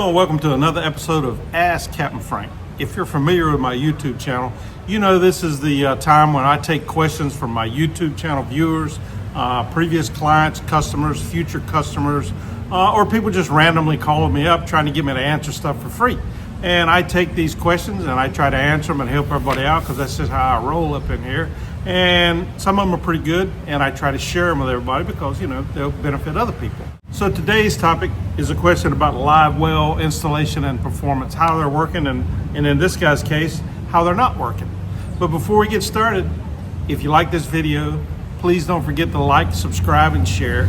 and welcome to another episode of Ask Captain Frank. If you're familiar with my YouTube channel, you know this is the time when I take questions from my YouTube channel viewers, previous clients, customers, future customers, or people just randomly calling me up trying to get me to answer stuff for free. And I take these questions and I try to answer them and help everybody out because that's just how I roll up in here. And some of them are pretty good, and I try to share them with everybody because, you know, they'll benefit other people. So today's topic is a question about live well installation and performance, how they're working, and in this guy's case, how they're not working. But before we get started, if you like this video, please don't forget to like, subscribe, and share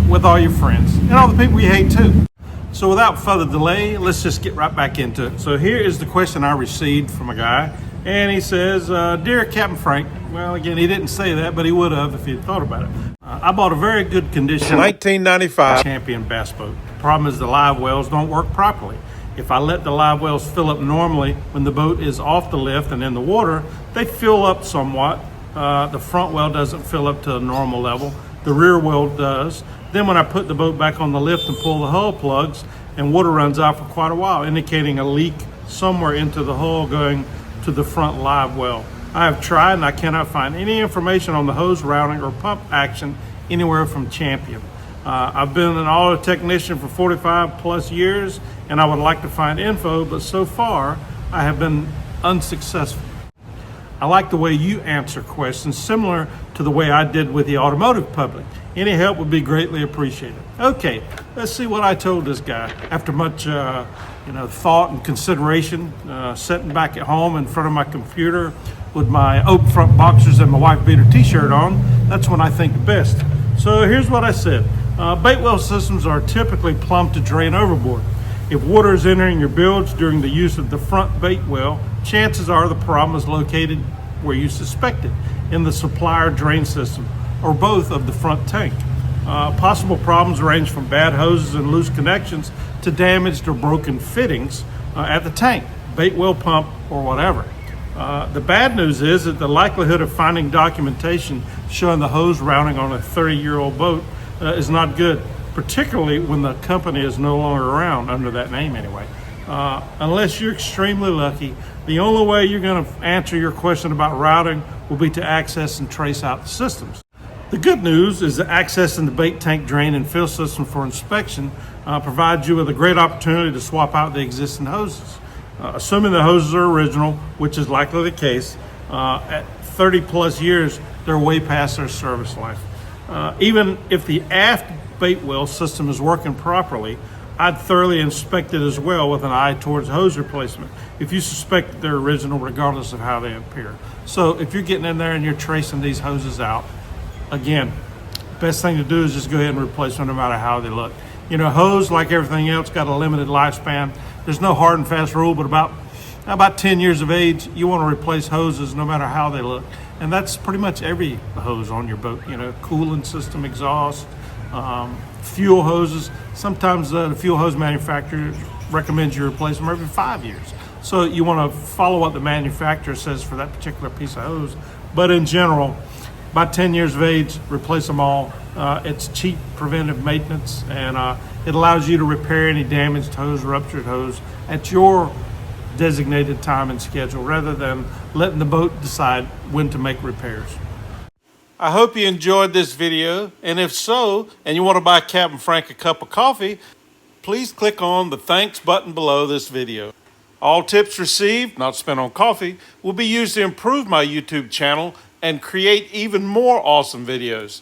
with all your friends and all the people you hate too. So without further delay, let's just get right back into it. So here is the question I received from a guy, and he says, Dear Captain Frank, well, again, he didn't say that, but he would have if he'd thought about it. I bought a very good condition 1995 Champion bass boat. The problem is the live wells don't work properly. If I let the live wells fill up normally when the boat is off the lift and in the water, they fill up somewhat. The front well doesn't fill up to a normal level. The rear well does. Then when I put the boat back on the lift and pull the hull plugs, and water runs out for quite a while, indicating a leak somewhere into the hull going to the front live well. I have tried and I cannot find any information on the hose routing or pump action anywhere from Champion. I've been an auto technician for 45 plus years, and I would like to find info, but so far I have been unsuccessful. I like the way you answer questions, similar to the way I did with the automotive public. Any help would be greatly appreciated. Okay, let's see what I told this guy. After much thought and consideration, sitting back at home in front of my computer with my oak front boxers and my wife beater t-shirt on, that's when I think the best. So here's what I said. Bait well systems are typically plumbed to drain overboard. If water is entering your bilge during the use of the front bait well, chances are the problem is located where you suspect it, in the supplier drain system, or both of the front tank. Possible problems range from bad hoses and loose connections to damaged or broken fittings at the tank, bait well pump, or whatever. The bad news is that the likelihood of finding documentation showing the hose routing on a 30-year-old boat is not good, particularly when the company is no longer around, under that name anyway. Unless you're extremely lucky, the only way you're going to answer your question about routing will be to access and trace out the systems. The good news is that accessing the bait tank drain and fill system for inspection provides you with a great opportunity to swap out the existing hoses. Assuming the hoses are original, which is likely the case, at 30 plus years, they're way past their service life. Even if the aft bait well system is working properly, I'd thoroughly inspect it as well with an eye towards hose replacement if you suspect that they're original, regardless of how they appear. So if you're getting in there and you're tracing these hoses out, again, best thing to do is just go ahead and replace them no matter how they look. You know, hose, like everything else, got a limited lifespan. There's no hard and fast rule, but about 10 years of age, you want to replace hoses no matter how they look. And that's pretty much every hose on your boat, you know, cooling system, exhaust, fuel hoses. Sometimes the fuel hose manufacturer recommends you replace them every 5 years. So you want to follow what the manufacturer says for that particular piece of hose. But in general, about 10 years of age, replace them all. It's cheap preventive maintenance, and it allows you to repair any damaged hose, ruptured hose at your designated time and schedule, rather than letting the boat decide when to make repairs. I hope you enjoyed this video, and if so, and you want to buy Captain Frank a cup of coffee, please click on the thanks button below this video. All tips received, not spent on coffee, will be used to improve my YouTube channel and create even more awesome videos.